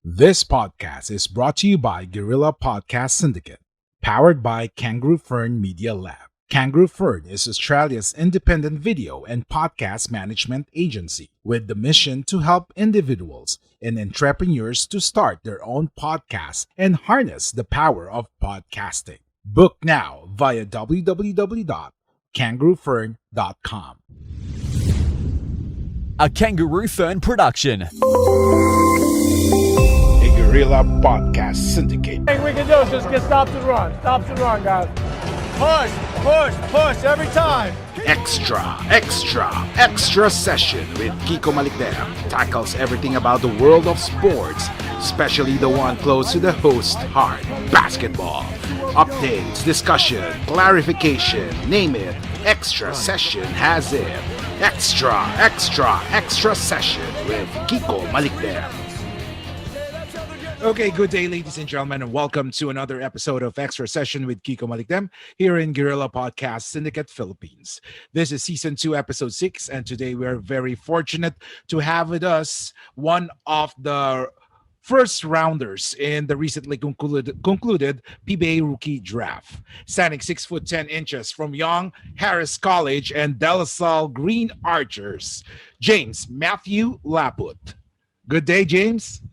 This podcast is brought to you by Guerrilla Podcast Syndicate, powered by Kangaroo Fern Media Lab. Kangaroo Fern is Australia's independent video and podcast management agency with the mission to help individuals and entrepreneurs to start their own podcasts and harness the power of podcasting. Book now via www.kangaroofern.com. A Kangaroo Fern production. A Guerrilla Podcast Syndicate. Thing we can do is just get stops and run. Stops and run, guys. Push, push, push every time. Extra session with Kiko Malikdem tackles everything about the world of sports, especially the one close to the host heart, basketball. Updates, discussion, clarification, name it. Extra session has it. Extra session with Kiko Malikdem. Okay, good day, ladies and gentlemen, and welcome to another episode of Extra Session with Kiko Malikdem here in Guerrilla Podcast Syndicate Philippines. This is Season 2, Episode 6, and today we are very fortunate to have with us one of the first rounders in the recently concluded PBA Rookie Draft. Standing 6'10" from Young Harris College and De La Salle Green Archers, James Matthew Laput. Good day, James.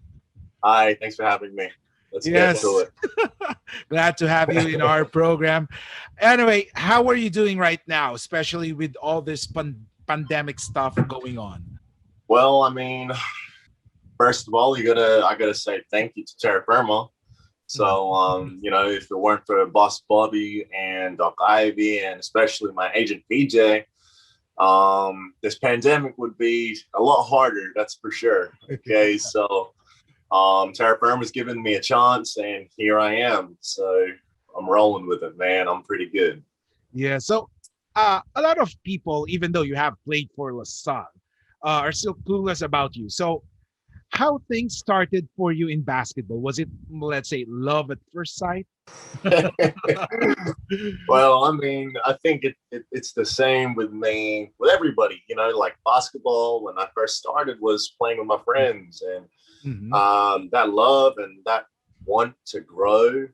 Hi, thanks for having me. Let's get to it. Glad to have you in our program. Anyway, how are you doing right now, especially with all this pandemic stuff going on? Well, I mean, first of all, I gotta say thank you to Terrafirma. So, if it weren't for Boss Bobby and Doc Ivy, and especially my agent PJ, this pandemic would be a lot harder. That's for sure. Okay, so. Terrafirma has given me a chance, and here I am. So I'm rolling with it, man. I'm pretty good. Yeah. So a lot of people, even though you have played for La Salle, are still clueless about you. So how things started for you in basketball? Was it, let's say, love at first sight? Well, I mean, I think it's the same with me, with everybody. Like basketball, when I first started, was playing with my friends, and that love and that want to grow,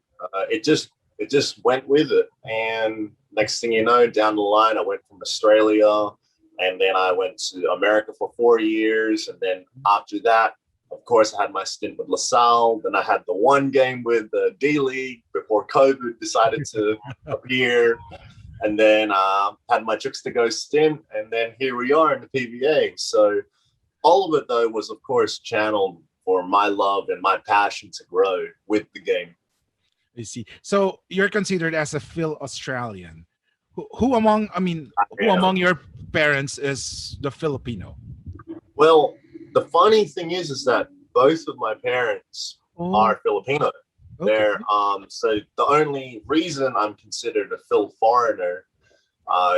it just went with it. And next thing you know, down the line, I went from Australia, and then I went to America for 4 years, and then after that, of course, I had my stint with La Salle. Then I had the one game with the D-League before COVID decided to appear. And then had my Chooks to Go stint. And then here we are in the PBA. So all of it, though, was, of course, channeled for my love and my passion to grow with the game. I see. So you're considered as a Phil Australian. Who among your parents is the Filipino? Well, the funny thing is that both of my parents are Filipino. Okay. They're so the only reason I'm considered a Phil foreigner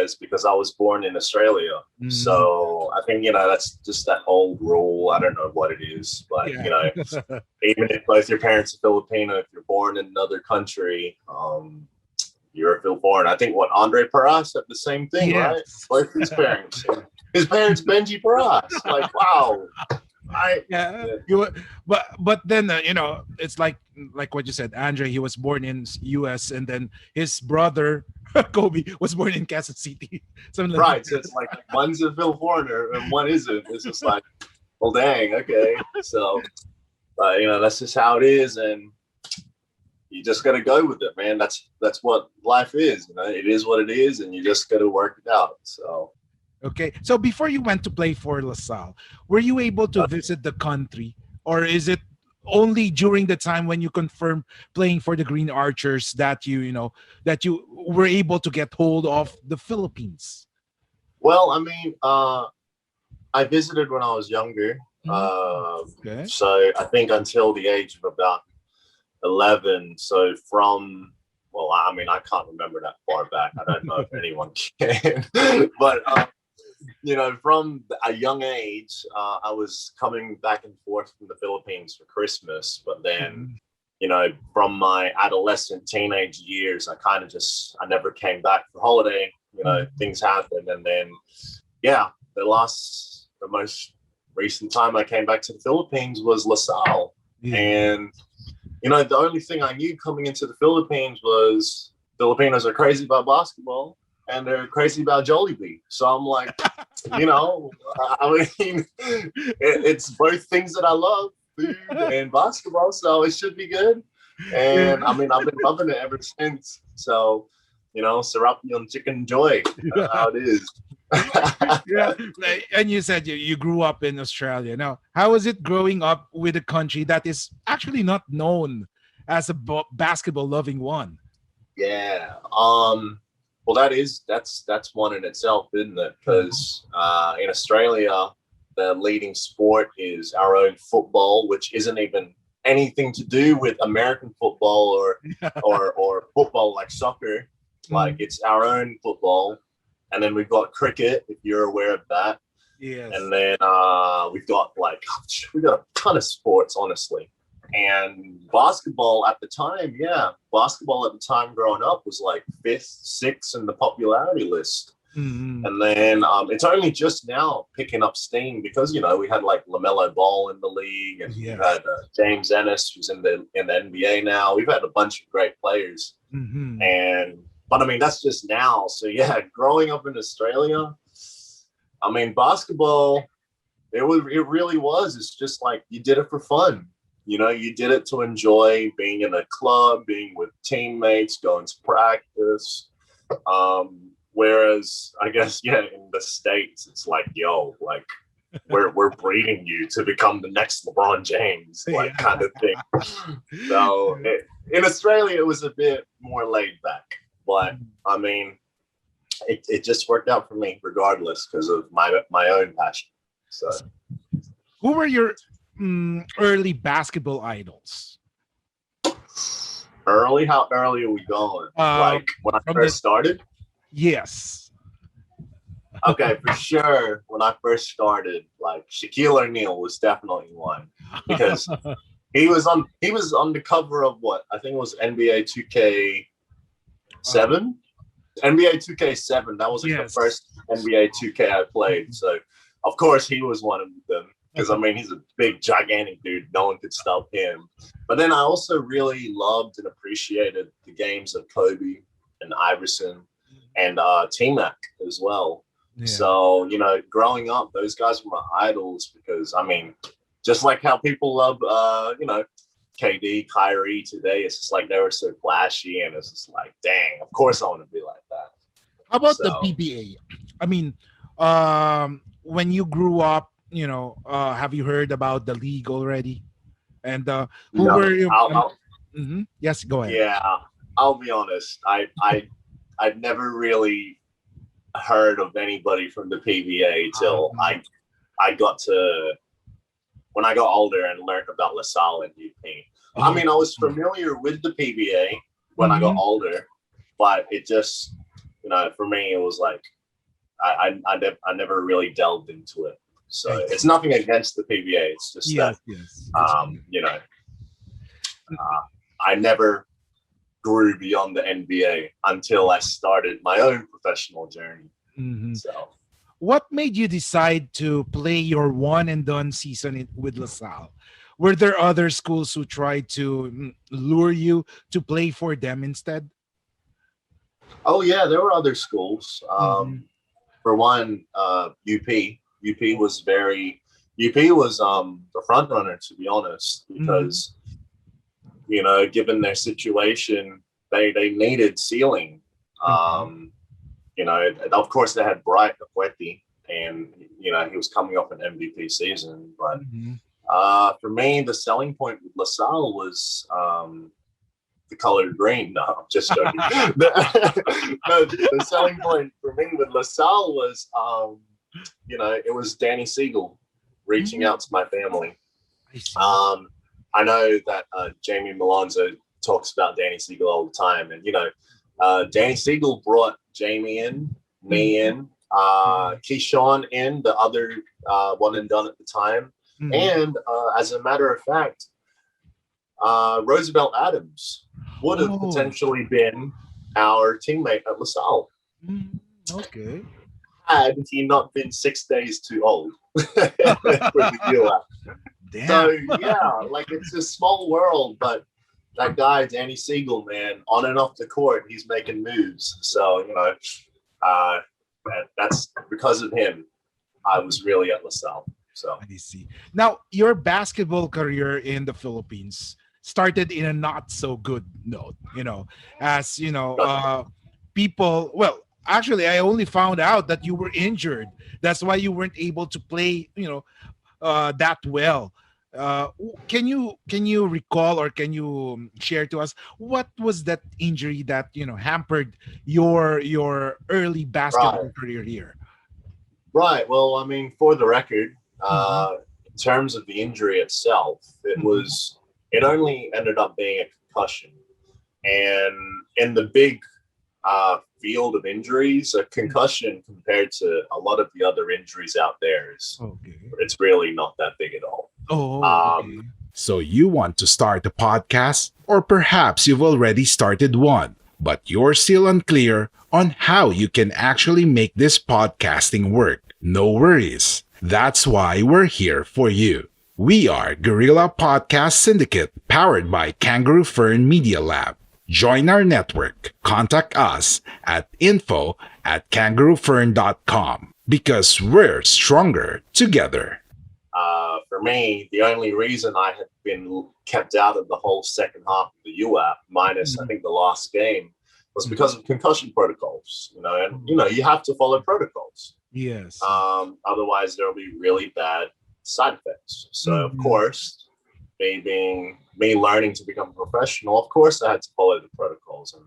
is because I was born in Australia. So I think that's just that old rule. I don't know what it is, but even if both your parents are Filipino, if you're born in another country, you're a Phil foreigner. I think Andre Paras had the same thing, right? Both his parents. His parents, Benji Paras. Like, wow. But then it's like what you said, Andre. He was born in U.S. and then his brother Kobe was born in Kansas City. Something right. So it's like one's a Phil foreigner and one isn't. It's just like, well, dang, okay. So, that's just how it is, and you just got to go with it, man. That's what life is. It is what it is, and you just got to work it out. So. Okay, so before you went to play for La Salle, were you able to visit the country, or is it only during the time when you confirmed playing for the Green Archers that you were able to get hold of the Philippines? Well, I mean, I visited when I was younger, so I think until the age of about 11. So I can't remember that far back. I don't know if anyone can, but. From a young age, I was coming back and forth from the Philippines for Christmas. But then, from my adolescent, teenage years, I never came back for holiday. Things happened. And then, the most recent time I came back to the Philippines was La Salle. And, the only thing I knew coming into the Philippines was Filipinos are crazy about basketball and they're crazy about Jollibee. So I'm like, I mean, it's both things that I love, food and basketball. So it should be good. And I mean, I've been loving it ever since. So, Serapion Chicken Joy. That's how it is. Yeah. And you said you grew up in Australia. Now, how was it growing up with a country that is actually not known as a basketball loving one? Yeah. Well, that's one in itself, isn't it? Because in Australia, the leading sport is our own football, which isn't even anything to do with American football or football like soccer. Like it's our own football. And then we've got cricket, if you're aware of that. Yes. And then we've got a ton of sports, honestly. And basketball at the time growing up was like 5th, 6th in the popularity list. Mm-hmm. And then it's only just now picking up steam because, we had like LaMelo Ball in the league and we had James Ennis, who's in the NBA now. We've had a bunch of great players. Mm-hmm. But I mean, that's just now. So yeah, growing up in Australia, I mean, basketball, it really was. It's just like you did it for fun. You did it to enjoy being in a club, being with teammates, going to practice. Whereas I guess, in the States, it's like, we're breeding you to become the next LeBron James, kind of thing. So in Australia, it was a bit more laid back. But I mean, it just worked out for me regardless because of my own passion. So, who were your early basketball idols? Early? How early are we going? Like when I first started? Yes. Okay, for sure. When I first started, like Shaquille O'Neal was definitely one because he was on the cover of what I think it was NBA 2K. NBA 2K7. That was the first NBA 2K I played. So, of course, he was one of them because, I mean, he's a big, gigantic dude. No one could stop him. But then I also really loved and appreciated the games of Kobe and Iverson and T-Mac as well. Yeah. So, growing up, those guys were my idols because, I mean, just like how people love, KD, Kyrie today, it's just like they were so flashy, and it's just like, dang, of course I want to be like that. How about the PBA? I mean, when you grew up, have you heard about the league already? And who were you? Yes, go ahead. Yeah, I'll be honest. I'd never really heard of anybody from the PBA till I got to. When I got older and learned about LaSalle and UP. I mean, I was familiar with the PBA when I got older, but it just, for me, it was like, I never really delved into it. So it's nothing against the PBA. It's just I never grew beyond the NBA until I started my own professional journey. Mm-hmm. So. What made you decide to play your one and done season with LaSalle? Were there other schools who tried to lure you to play for them instead? Oh yeah, there were other schools. For one, UP. UP was the front runner, to be honest, because given their situation, they needed ceiling. Of course, they had Bright Akweti, and he was coming off an MVP season. But for me, the selling point with LaSalle was the color green. No, I'm just joking. The selling point for me with LaSalle was, it was Danny Siegel reaching out to my family. I know that Jamie Malonzo talks about Danny Siegel all the time, and Danny Siegel brought Jamie in, me in, Keyshawn in, the other one and done at the time. And as a matter of fact, Roosevelt Adams would have potentially been our teammate at LaSalle. Okay. Had he not been 6 days too old. So Damn. yeah, like it's a small world, but that guy Danny Siegel, man, on and off the court, he's making moves. So uh, that's because of him. I was really at LaSalle. So I see. Now, your basketball career in the Philippines started in a not so good note, as people. Well, actually, I only found out that you were injured. That's why you weren't able to play, that well. Can you recall, or can you share to us what was that injury that hampered your early right, basketball career here? right. Well, I mean, for the record, Mm-hmm. in terms of the injury itself, Mm-hmm. it only ended up being a concussion, and in the big field of injuries, a concussion compared to a lot of the other injuries out there is Okay. it's really not that big at all. Oh, Um, okay. So you want to start a podcast, or perhaps you've already started one, but you're still unclear on how you can actually make this podcasting work. No worries. That's why we're here for you. We are Guerrilla Podcast Syndicate, powered by Kangaroo Fern Media Lab. Join our network. Contact us at info@kangaroofern.com, because we're stronger together. for me, the only reason I had been kept out of the whole second half of the UAP, minus I Mhm. think the last game, was Mhm. because of concussion protocols. And you have to follow protocols. Yes. Otherwise, there'll be really bad side effects. So, of Mhm. course, me learning to become a professional, of course, I had to follow the protocols. And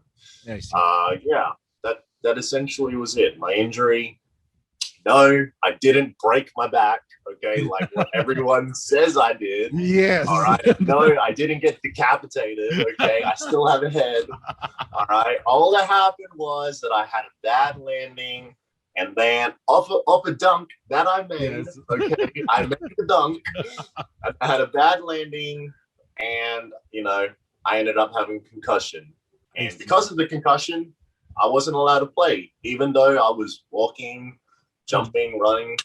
I see. yeah, that essentially was it. My injury. No, I didn't break my back. Okay, like what everyone says I did. Yes. All right. No, I didn't get decapitated. Okay, I still have a head. All right. All that happened was that I had a bad landing, and then off a dunk that I made. Yes. Okay, I made the dunk. I had a bad landing, and I ended up having a concussion. I And see. because of the concussion, I wasn't allowed to play, even though I was walking, Mhm. jumping, running.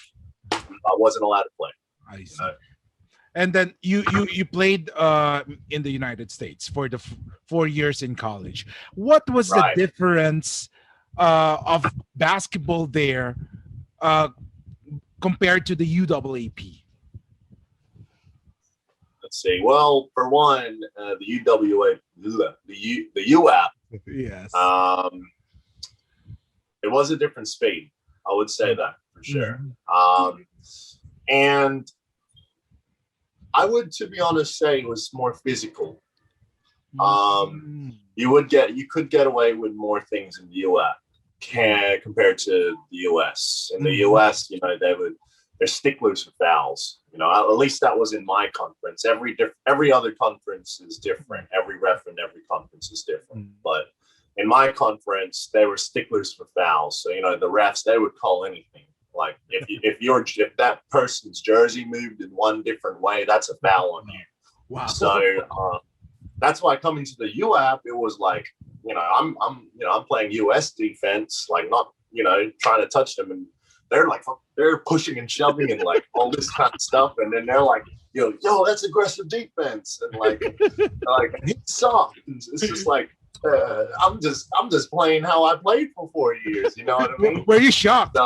I wasn't allowed to play. I You see. know? And then you played in the United States for the 4 years in college. What was the Right. difference of basketball there uh, compared to the UAAP? Let's see. Well, for one, the UWA, the UAP, Yes. um, it was a different speed. I would say that for sure. Mhm. And I would, to be honest, say it was more physical. Mhm. You could get away with more things in the US compared to the US. In the Mhm. US, they're sticklers for fouls. At least that was in my conference. Every other conference is different. Every ref in every conference is different. Mhm. But in my conference, they were sticklers for fouls. So the refs, they would call anything. Like if that person's jersey moved in one different way, that's a foul on you. Wow. So that's why coming to the UAP, it was like, I'm playing US defense, like not, trying to touch them, and they're pushing and shoving and like all this kind of stuff, and then they're like, yo, that's aggressive defense, and like he's soft. It's just like I'm just playing how I played for 4 years. You know what I mean? Were you shocked?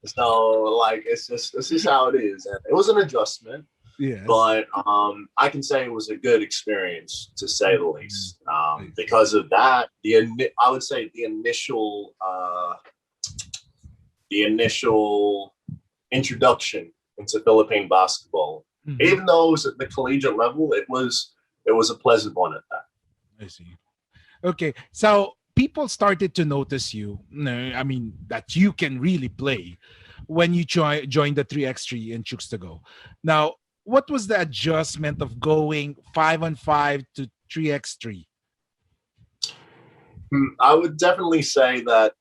So like it's just how it is, and it was an adjustment. Yes. But I can say it was a good experience, to say the least. Nice. Because of that, I would say the initial introduction into Philippine basketball, Mhm. even though it was at the collegiate level, it was a pleasant one at that. I see. Okay, so people started to notice you. I mean, that you can really play when you joined the 3x3 in Chooks to Go. Now, what was the adjustment of going 5-on-5 to 3x3? I would definitely say that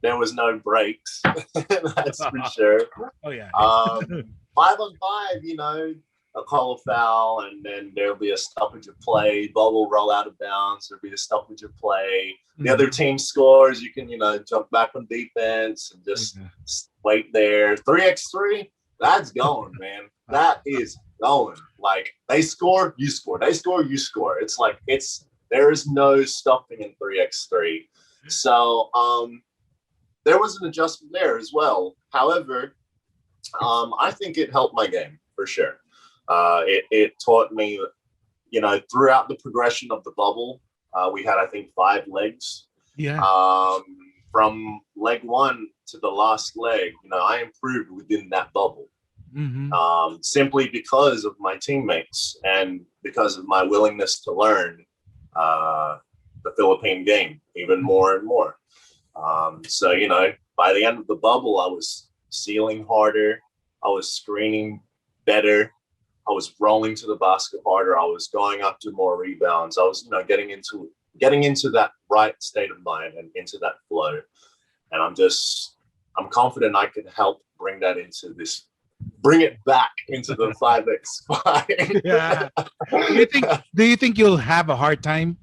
there was no breaks. That's for sure. Oh yeah. 5-on-5, a call a foul, and then there'll be a stoppage of play. Ball will roll out of bounds. There'll be a stoppage of play. The other team scores. You can, jump back on defense and just Yeah. wait there. 3x3, that's going, man. That is going. Like they score, you score. They score, you score. It's like there is no stopping in 3x3. So there was an adjustment there as well. However, I think it helped my game for sure. It taught me, throughout the progression of the bubble, we had, I think, 5 legs. Yeah. From leg 1 to the last leg, I improved within that bubble. Simply because of my teammates and because of my willingness to learn the Philippine game even more and more. So, by the end of the bubble, I was sealing harder. I was screening better. I was rolling to the basket harder. I was going after more rebounds. I was, getting into that right state of mind and into that flow. And I'm confident I can help bring it back into the 5x5. Yeah. Do you think you'll have a hard time,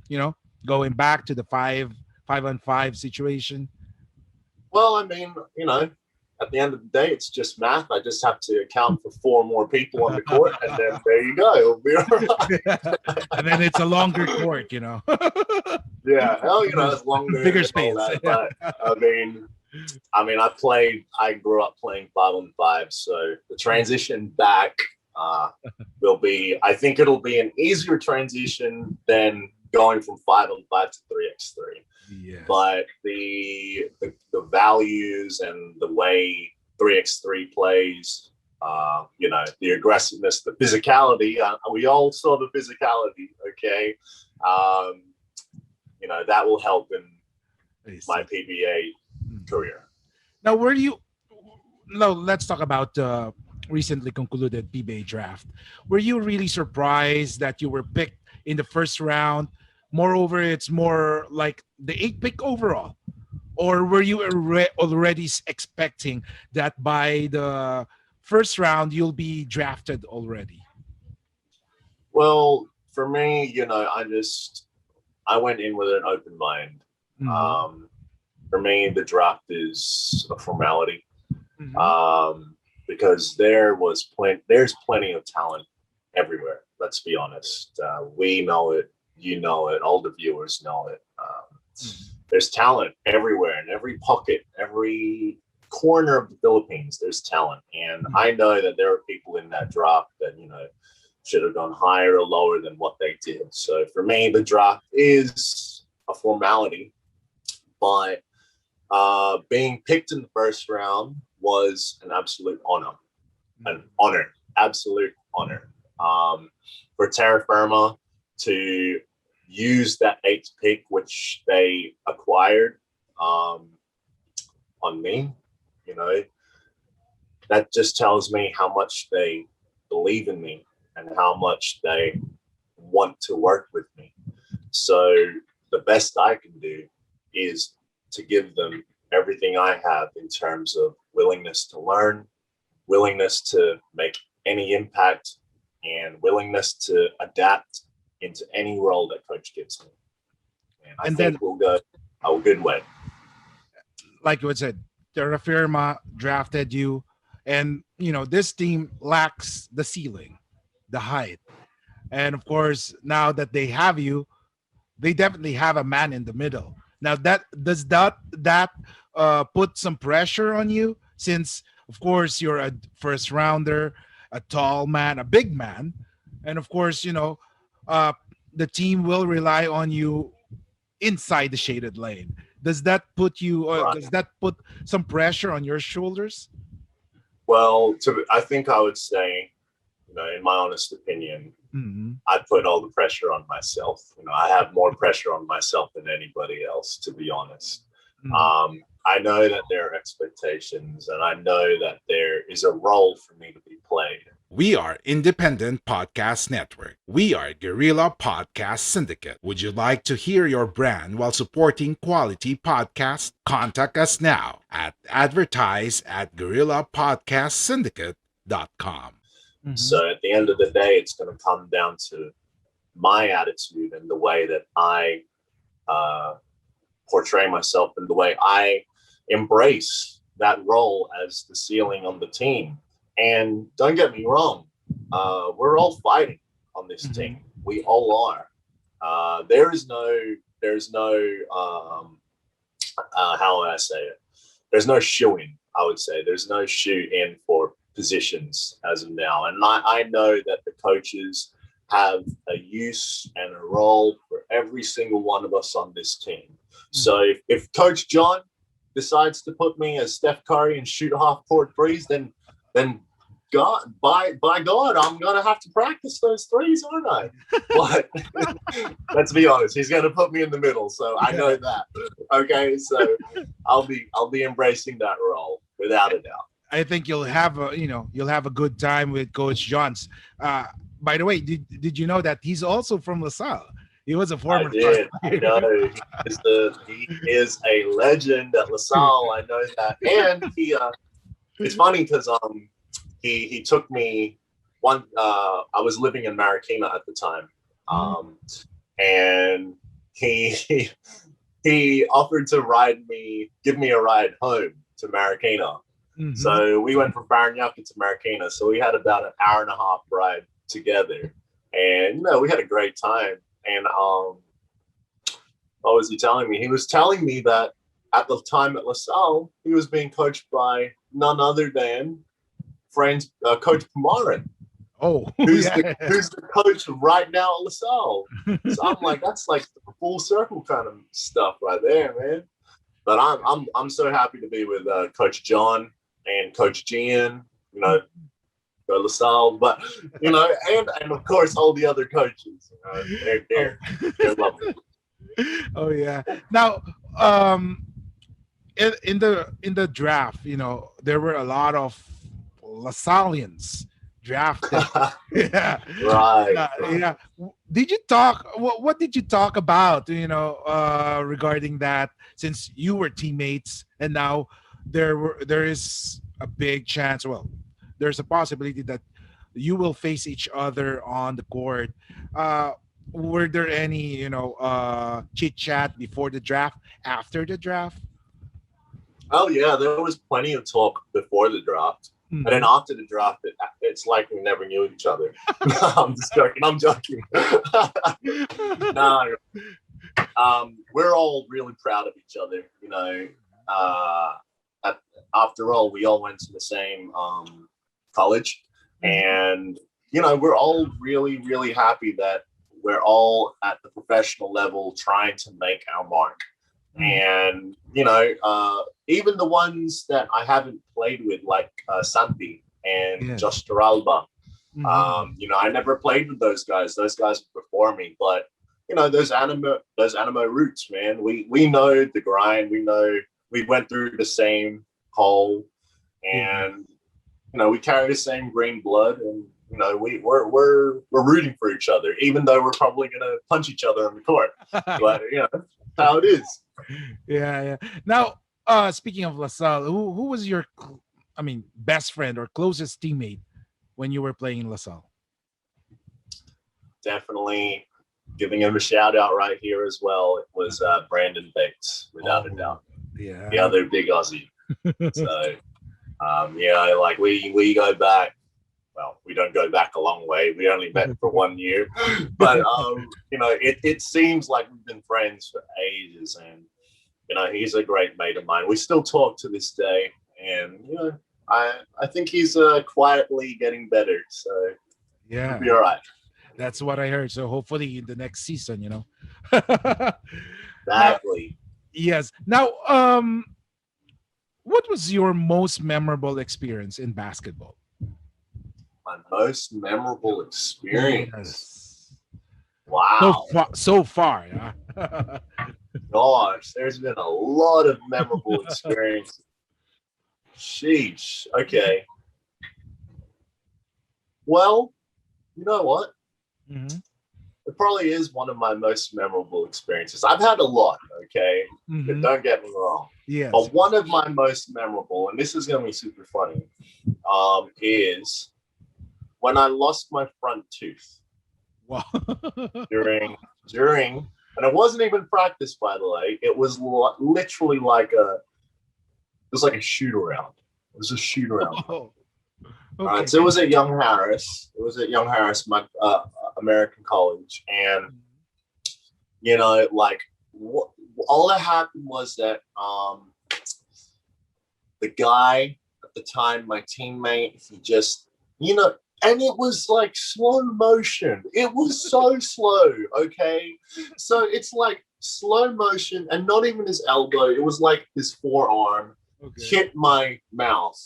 going back to the 5-on-5 situation? Well, I mean, at the end of the day, it's just math. I just have to account for 4 more people on the court, and then there you go. It'll be all right. And then it's a longer court, Yeah, hell, it's longer, bigger space. But I grew up playing 5-on-5, so the transition back I think it'll be an easier transition than going from 5-on-5 to 3x3. Yeah. But the values and the way 3x3 plays, the aggressiveness, the physicality, we all saw the physicality, okay? That will help in my PBA career. Now, let's talk about recently concluded PBA draft. Were you really surprised that you were picked in the first round? Moreover, it's more like the 8th pick overall. Or were you already expecting that by the first round, you'll be drafted already? Well, for me, I went in with an open mind. For me, the draft is a formality. Because there's plenty of talent everywhere. Let's be honest. We know it. You know it. All the viewers know it. There's talent everywhere, in every pocket, every corner of the Philippines. There's talent, and I know that there are people in that draft that should have gone higher or lower than what they did. So for me, the draft is a formality, but being picked in the first round was an absolute honor. Absolute honor. For Terrafirma to use that 8th pick, which they acquired on me, that just tells me how much they believe in me and how much they want to work with me. So the best I can do is to give them everything I have in terms of willingness to learn, willingness to make any impact, and willingness to adapt into any role that coach gives me. And I think we'll go a good way. Like you said, Terrafirma drafted you, and this team lacks the ceiling, the height. And of course, now that they have you, they definitely have a man in the middle. Now, does that put some pressure on you, since of course you're a first rounder, a tall man, a big man, and of course the team will rely on you inside the shaded lane. Does that put some pressure on your shoulders? Well, I think I would say, in my honest opinion, I put all the pressure on myself. I have more pressure on myself than anybody else, to be honest. I know that there are expectations, and I know that there is a role for me to be played. We are Independent Podcast Network. We are Guerrilla Podcast Syndicate. Would you like to hear your brand while supporting quality podcasts? Contact us now at advertise@guerrillapodcastsyndicate.com. So at the end of the day, it's going to come down to my attitude and the way that I portray myself and the way I embrace that role as the ceiling on the team. And don't get me wrong, we're all fighting on this team. We all are. There's no how would I say it? There's no shoe-in, I would say. There's no shoe-in for positions as of now. And I know that the coaches have a use and a role for every single one of us on this team. So if Coach John decides to put me as Steph Curry and shoot half-court threes, then God, by God, I'm gonna have to practice those threes, aren't I? But let's be honest, he's gonna put me in the middle, so I know that. Okay, so I'll be embracing that role without a doubt. I think you'll have a good time with Coach Johns. By the way, did you know that he's also from LaSalle? He was a former. I did. I know. He is a legend at LaSalle. I know that, and he. It's funny because he took me one. I was living in Marikina at the time, and he offered to give me a ride home to Marikina. So we went from Paranaque to Marikina. So we had about an hour and a half ride together, and we had a great time. And what was he telling me? He was telling me that at the time at LaSalle, he was being coached by none other than Coach Pamarin. Oh, who's the coach right now at LaSalle? So I'm like, that's like the full circle kind of stuff right there, man. But I'm so happy to be with Coach John and Coach Gian, go LaSalle, but and of course all the other coaches. They're lovely. Oh yeah. Now, in the draft, there were a lot of LaSallians drafted. Yeah. Right. Yeah. Did you talk? What did you talk about? Regarding that, since you were teammates, and now there is a big chance. Well, there's a possibility that you will face each other on the court. Were there any, chit chat before the draft, after the draft? Oh yeah, there was plenty of talk before the draft. And then after the draft, it's like we never knew each other. I'm just joking. I'm joking. No, we're all really proud of each other. After all, we all went to the same college, and we're all really, really happy that we're all at the professional level trying to make our mark. And even the ones that I haven't played with, like Santi and Josh Toralba, I never played with those guys. Those guys were before me, but those Animo roots, man. We know the grind. We know we went through the same hole, and we carry the same green blood, and we're rooting for each other, even though we're probably gonna punch each other on the court. But that's how it is. Yeah. Now, speaking of LaSalle, who was your, best friend or closest teammate when you were playing in LaSalle? Definitely giving him a shout out right here as well. It was Brandon Bates, without a doubt. Yeah. The other big Aussie. So, like we go back. Well, we don't go back a long way. We only met for 1 year, but it seems like we've been friends for ages, and he's a great mate of mine. We still talk to this day, and I think he's quietly getting better. So yeah, he'll be all right. That's what I heard. So hopefully in the next season, Exactly. Yes. Now, what was your most memorable experience in basketball? My most memorable experience. Yes. Wow. So far, yeah. Gosh, there's been a lot of memorable experiences. Sheesh. Okay. Well, you know what? It probably is one of my most memorable experiences. I've had a lot, okay? But don't get me wrong. Yes. But one of my most memorable, and this is going to be super funny, is when I lost my front tooth. Wow. during, and it wasn't even practice, by the way. It was literally like a shoot around. It was a shoot around. Oh. Okay. So it was at Young Harris. It was at Young Harris, my American college, and like what all that happened was that the guy at the time, my teammate, he just and it was like slow motion. It was so slow. Okay, so it's like slow motion, and not even his elbow. It was like his forearm hit my mouth.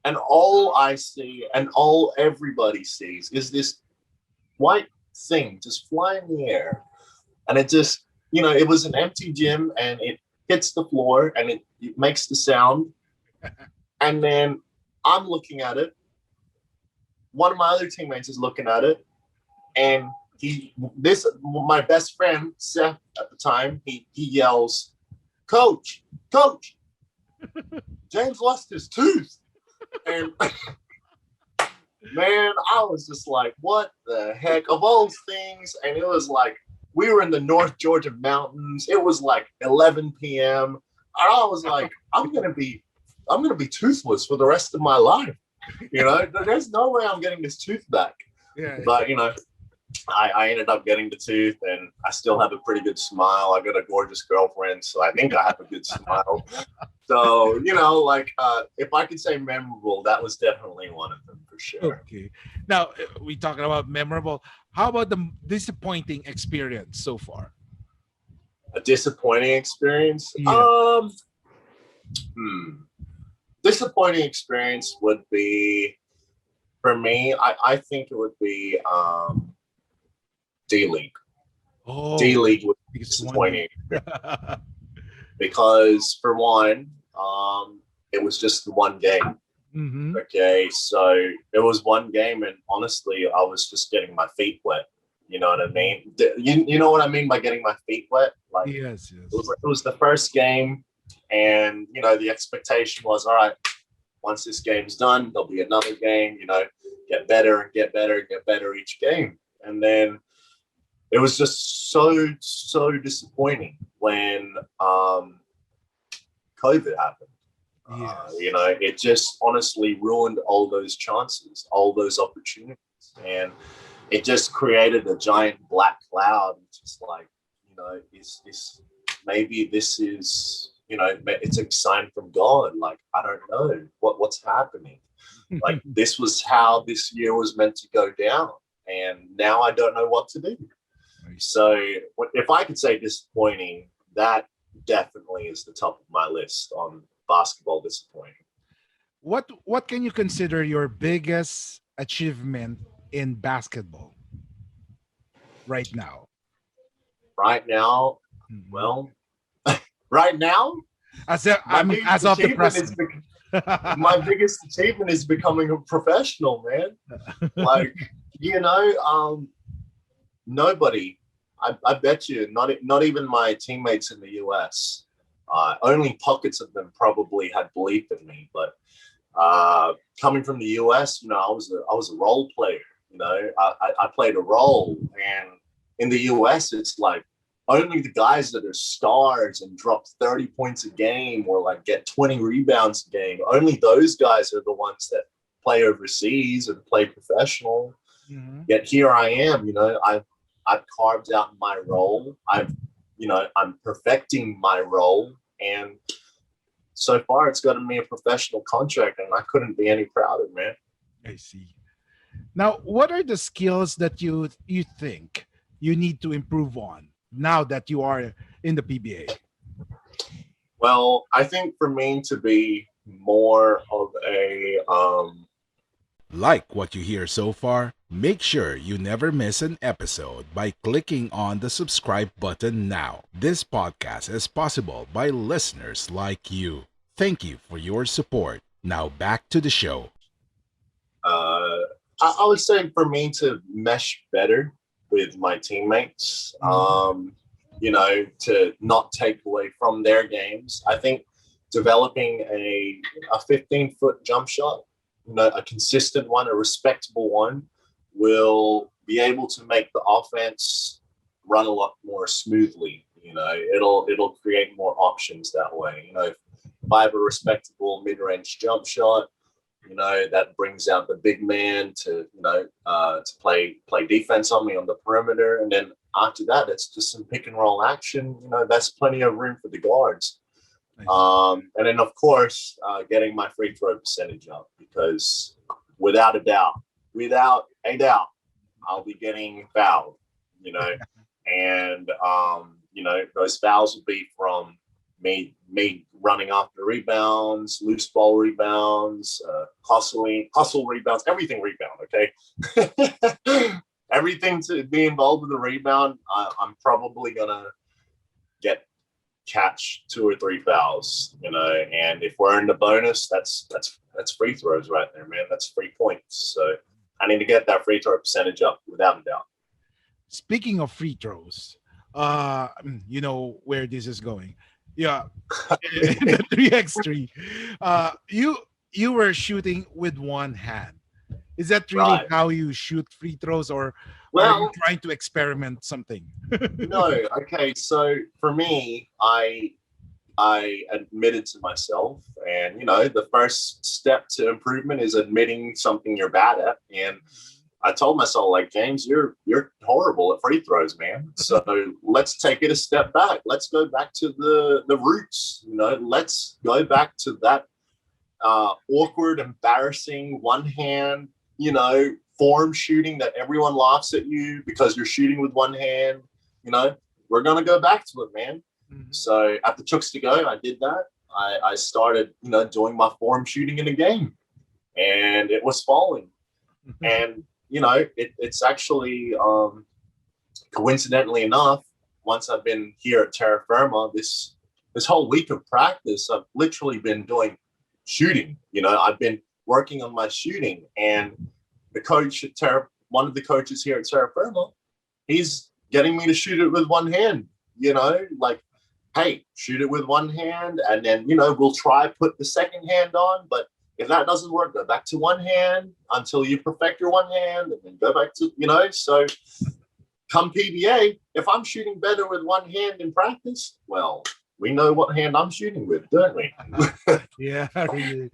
And all I see and all everybody sees is this white thing just fly in the air. And it just, it was an empty gym and it hits the floor and it makes the sound. And then I'm looking at it. One of my other teammates is looking at it. And my best friend, Seth, at the time, he yells, Coach, James lost his tooth. And man, I was just like, what the heck of all things? And it was like, we were in the North Georgia mountains. It was like 11 p.m. And I was like, I'm going to be toothless for the rest of my life. There's no way I'm getting this tooth back. Yeah. But, I ended up getting the tooth and I still have a pretty good smile. I got a gorgeous girlfriend, so I think I have a good smile. So, if I could say memorable, that was definitely one of them for sure. Okay. Now, we talking about memorable. How about the disappointing experience so far? A disappointing experience? Yeah. Disappointing experience would be, for me, I think it would be D-League. Oh, D-League was disappointing. Because for one, it was just one game. Mm-hmm. Okay, so it was one game, and honestly, I was just getting my feet wet. You know what I mean? You know what I mean by getting my feet wet? Like, Yes. it was the first game, and the expectation was, all right, once this game's done, there'll be another game. Get better and get better and get better each game, and then it was just so disappointing when COVID happened. Yes. It just honestly ruined all those chances, all those opportunities, and it just created a giant black cloud. Just like, maybe this is, it's a sign from God. Like, I don't know what's happening. Like, this was how this year was meant to go down, and now I don't know what to do. So if I could say disappointing, that definitely is the top of my list on basketball disappointing. What can you consider your biggest achievement in basketball right now? Right now, well, right now, as of the present, my biggest achievement is becoming a professional, man. Like, nobody, I bet you, not even my teammates in the US, only pockets of them probably had belief in me. But coming from the US, I was a role player. I played a role, and in the US, it's like only the guys that are stars and drop 30 points a game or like get 20 rebounds a game, only those guys are the ones that play overseas and play professional. Mm-hmm. Yet here I am, I've carved out my role. I'm perfecting my role, and so far it's gotten me a professional contract, and I couldn't be any prouder, man. I see. Now, what are the skills that you think you need to improve on now that you are in the PBA? Well, I think for me to be more of a Like what you hear so far? Make sure you never miss an episode by clicking on the subscribe button now. This podcast is possible by listeners like you. Thank you for your support. Now back to the show. I would say for me to mesh better with my teammates, to not take away from their games. I think developing a 15-foot jump shot, a consistent one, a respectable one, will be able to make the offense run a lot more smoothly. It'll create more options that way. If I have a respectable mid-range jump shot, that brings out the big man to to play defense on me on the perimeter, and then after that, it's just some pick and roll action. That's plenty of room for the guards. And then of course, getting my free throw percentage up, because without a doubt, I'll be getting fouled. And those fouls will be from me running after rebounds, loose ball rebounds, hustle rebounds, everything rebound. Okay, everything to be involved with the rebound. I'm probably gonna catch 2 or 3 fouls. And if we're in the bonus, that's free throws right there, man. That's 3 points. So I need to get that free throw percentage up without a doubt. Speaking of free throws, you know where this is going. Yeah, in the 3x3, you were shooting with one hand. Is that really Right. how you shoot free throws, or are Well, you trying to experiment something? no. Okay, so for me, I admitted to myself, and the first step to improvement is admitting something you're bad at. And I told myself, like, James, you're horrible at free throws, man. So let's take it a step back. Let's go back to the roots. Let's go back to that awkward, embarrassing one hand, form shooting that everyone laughs at you because you're shooting with one hand. We're gonna go back to it, man. So at the Chooks to Go, I did that. I started, doing my form shooting in a game, and it was falling. And it's actually, coincidentally enough, once I've been here at Terrafirma, this whole week of practice, I've literally been doing shooting. I've been working on my shooting, and the coach at one of the coaches here at Terrafirma, he's getting me to shoot it with one hand. Like, hey, shoot it with one hand, and then we'll try put the second hand on, but if that doesn't work, go back to one hand until you perfect your one hand, and then go back to, so come PBA, if I'm shooting better with one hand in practice, well, we know what hand I'm shooting with, don't we? Yeah, really.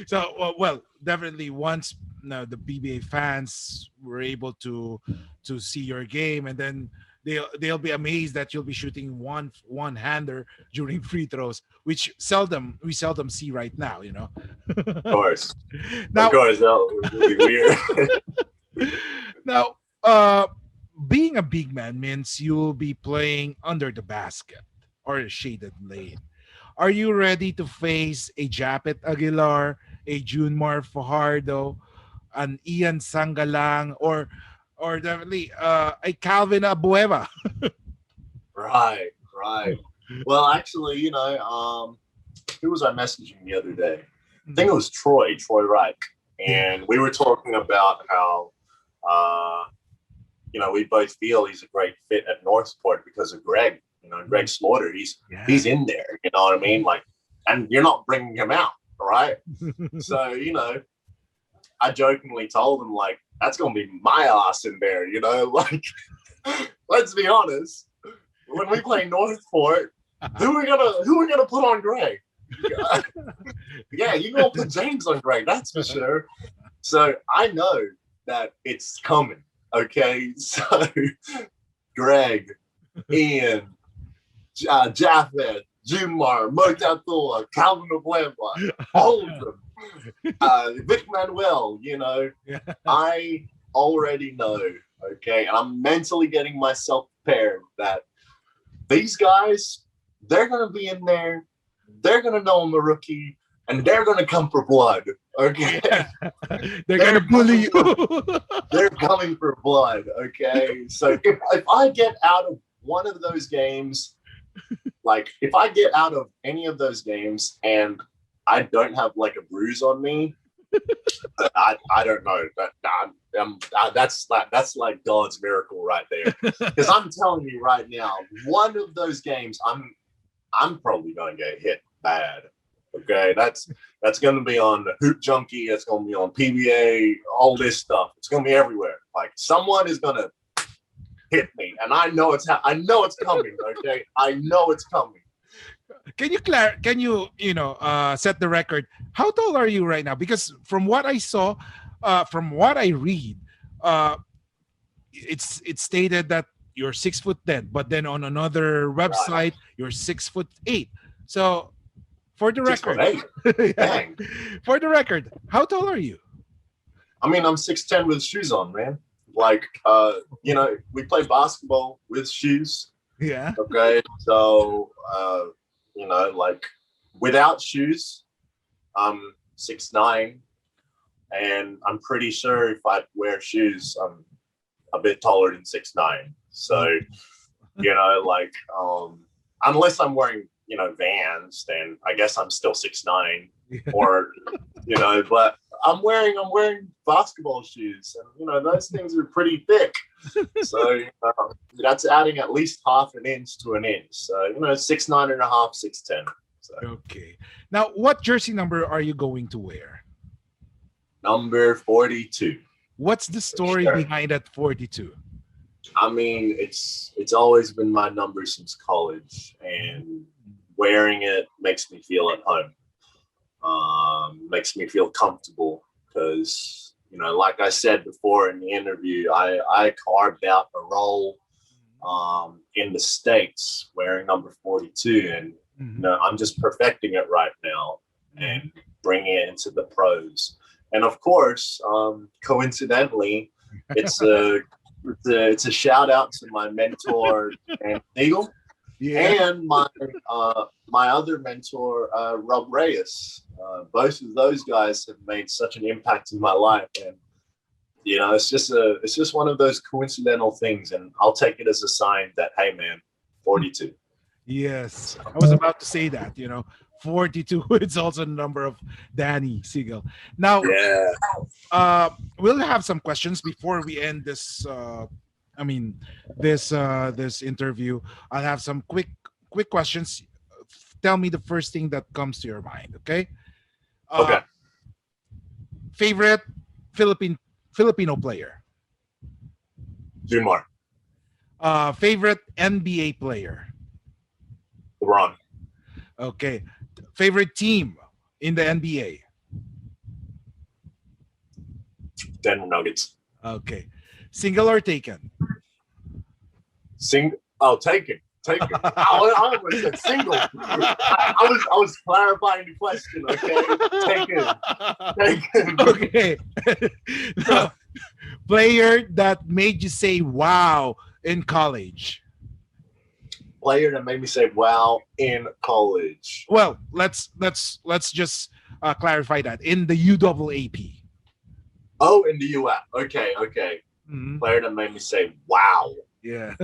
So, well, definitely once the PBA fans were able to see your game, and then they'll be amazed that you'll be shooting one-hander during free throws, which we seldom see right now. Of course. Now, of course, that would be weird. now, being a big man means you'll be playing under the basket or a shaded lane. Are you ready to face a Japet Aguilar, a Junmar Fajardo, an Ian Sangalang, or definitely a Calvin Abueva? Right. Well, actually, who was I messaging the other day? I think it was Troy Wright. And we were talking about how, we both feel he's a great fit at Northport because of Greg. Greg Slaughter, he's in there. You know what I mean? Like, and you're not bringing him out, right? So, I jokingly told him, like, that's gonna be my ass in there. Like, let's be honest. When we play Northport, who are we gonna put on Greg? Yeah, you're gonna put James on Greg, that's for sure. So I know that it's coming. Okay, so Greg, Ian, Japheth, Junmar, Motatua, Calvin Abueva, all of them. Vic Manuel, I already know, okay, and I'm mentally getting myself prepared that these guys, they're going to be in there, they're going to know I'm a rookie, and they're going to come for blood, okay? They're going to bully you. They're coming for blood, okay? So if I get out of one of those games, like if I get out of any of those games and I don't have like a bruise on me, I don't know. That's like God's miracle right there. Because I'm telling you right now, one of those games, I'm probably going to get hit bad. Okay, that's going to be on the Hoop Junkie. It's going to be on PBA. All this stuff. It's going to be everywhere. Like someone is going to hit me, and I know it's coming. Okay, I know it's coming. Can you set the record? How tall are you right now? Because from what I saw, from what I read, uh, it's stated that you're 6'10", but then on another Right. website you're 6'8". So for the Six foot record, eight. yeah, Dang. for the record, how tall are you? I mean, I'm 6'10" with shoes on, man. Like, we play basketball with shoes. Yeah. Okay. So, like without shoes, I'm 6'9", and I'm pretty sure if I wear shoes, I'm a bit taller than 6'9". So, unless I'm wearing, Vans, then I guess I'm still 6'9", or, but I'm wearing basketball shoes, and, those things are pretty thick. So that's adding at least half an inch to an inch. So, 6'9" and a half, 6'10". So Okay. Now, what jersey number are you going to wear? number 42. What's the story Sure. behind that 42? I mean, it's always been my number since college, and wearing it makes me feel at home. Makes me feel comfortable because, like I said before in the interview, I carved out a role in the States wearing number 42, and I'm just perfecting it right now and bringing it into the pros. And of course, coincidentally, it's a shout out to my mentor Dan Eagle, and my other mentor Rob Reyes. Both of those guys have made such an impact in my life, and it's just one of those coincidental things, and I'll take it as a sign that, hey man, 42. Yes, I was about to say that. 42 is also the number of Danny Siegel. Now, Yeah. we'll have some questions before we end this. This interview. I'll have some quick questions. Tell me the first thing that comes to your mind. Okay. Okay. Favorite Filipino player. Jumar. Favorite NBA player. LeBron. Okay. Favorite team in the NBA. Denver Nuggets. Okay. Single or taken? Taken. I almost said single. I was clarifying the question. Okay, taken. Okay. Now, player that made you say wow in college. Player that made me say wow in college. Well, let's just clarify that in the UAAP. Oh, in the UF. Okay. Mhm. Player that made me say wow. Yeah.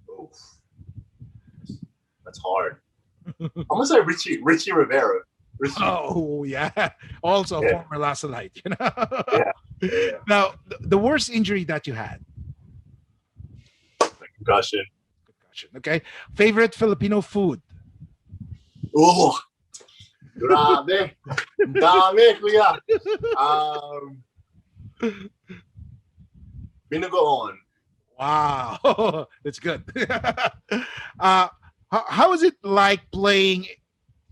Oof. That's hard. I'm gonna say Richie Rivera. Richie. Oh yeah. Also a former Lasalite. Yeah. Now, the worst injury that you had. Concussion. Okay. Favorite Filipino food. Oh, grabe. Dami, kuya. Binagoon. Wow, that's good. How is it like playing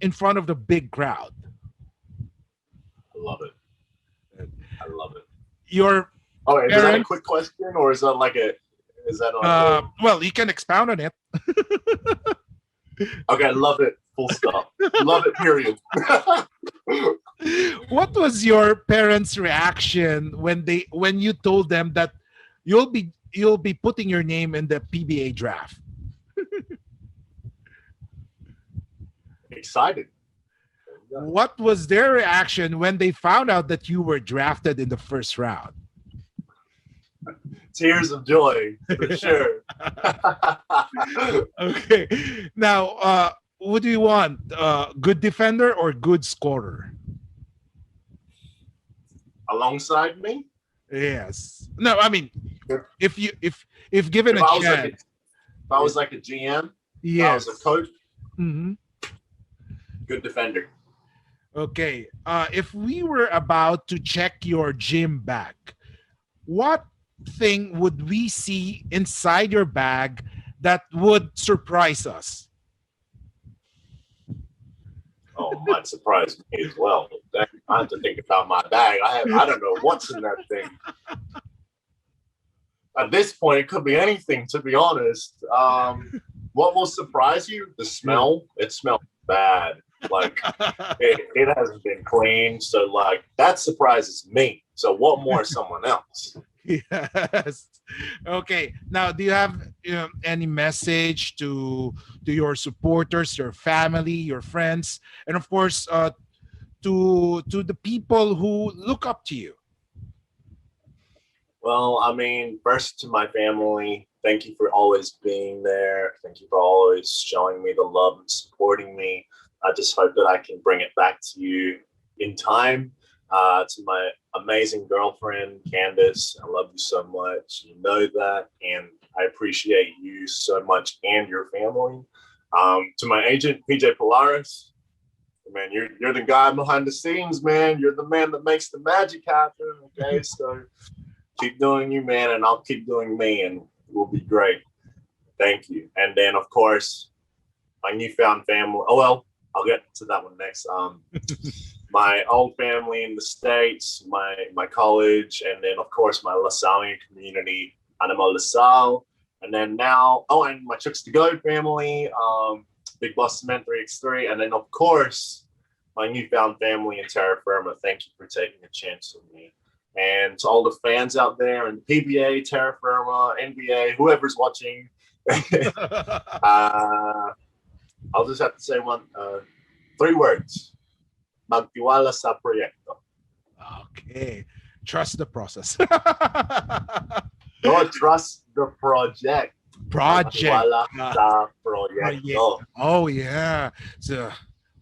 in front of the big crowd? I love it. Your Is that a parents, quick question, or is that on? well, you can expound on it. Okay, love it. Full stop. Love it. Period. What was your parents' reaction when you told them that you'll be putting your name in the PBA draft? Excited. What was their reaction when they found out that you were drafted in the first round? Tears of joy, for sure. Okay. Now, what do you want? Good defender or good scorer? Alongside me? Yes. No, I mean, if given If a I was chance. if I was like a GM, if I was Yes. a coach, Mhm. good defender. Okay. If we were about to check your gym bag, what thing would we see inside your bag that would surprise us? Oh, might surprise me as well. I have to think about my bag. I don't know what's in that thing. At this point, it could be anything, to be honest. What will surprise you? The smell. It smells bad. Like it hasn't been cleaned. So like that surprises me. So what more someone else? Yes. Okay. Now, do you have any message to your supporters, your family, your friends, and of course, to the people who look up to you? Well, I mean, first to my family, thank you for always being there. Thank you for always showing me the love and supporting me. I just hope that I can bring it back to you in time. To my amazing girlfriend, Candace, I love you so much. You know that. And I appreciate you so much and your family. To my agent, PJ Polaris, man, you're the guy behind the scenes, man. You're the man that makes the magic happen. Okay, so keep doing you, man, and I'll keep doing me, and we'll be great. Thank you. And then, of course, my newfound family. Oh well, I'll get to that one next. My old family in the States, my college, and then of course my LaSalle community, Animo LaSalle, and then now, and my Chooks to Go family, Big Boss Cement 3x3, and then of course my newfound family in Terrafirma. Thank you for taking a chance on me. And to all the fans out there in PBA, Terrafirma, NBA, whoever's watching, I'll just have to say three words. Magtiwala sa proyekto. Okay. Trust the process. Don't trust the project. Magtiwala sa proyekto. Oh, yeah. So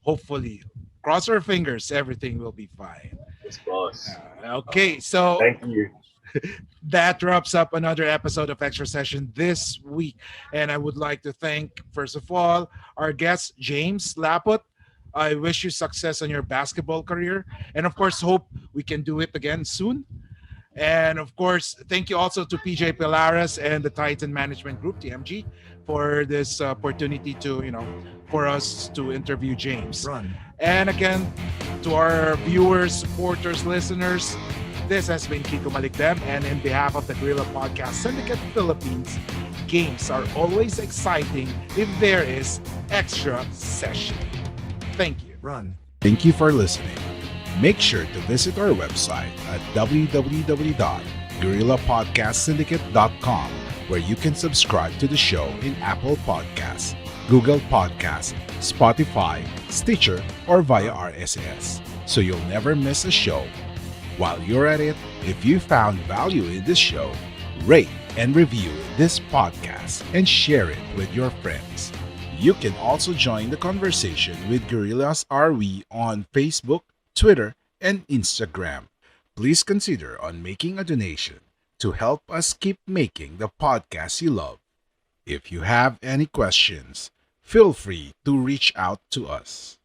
hopefully, cross our fingers, everything will be fine. Yes, boss. Okay, so thank you. That wraps up another episode of Extra Session this week. And I would like to thank, first of all, our guest, James Laput. I wish you success on your basketball career. And of course, hope we can do it again soon. And of course, thank you also to PJ Pilares and the Titan Management Group, TMG, for this opportunity for us to interview James. And again, to our viewers, supporters, listeners, this has been Kiko Malikdem, and in behalf of the Guerrilla Podcast Syndicate Philippines, games are always exciting if there is extra session. Thank you. Thank you for listening. Make sure to visit our website at www.guerrillapodcastsyndicate.com, where you can subscribe to the show in Apple Podcasts, Google Podcasts, Spotify, Stitcher, or via RSS, so you'll never miss a show. While you're at it, if you found value in this show, rate and review this podcast and share it with your friends. You can also join the conversation with Guerrillas RV on Facebook, Twitter, and Instagram. Please consider on making a donation to help us keep making the podcast you love. If you have any questions, feel free to reach out to us.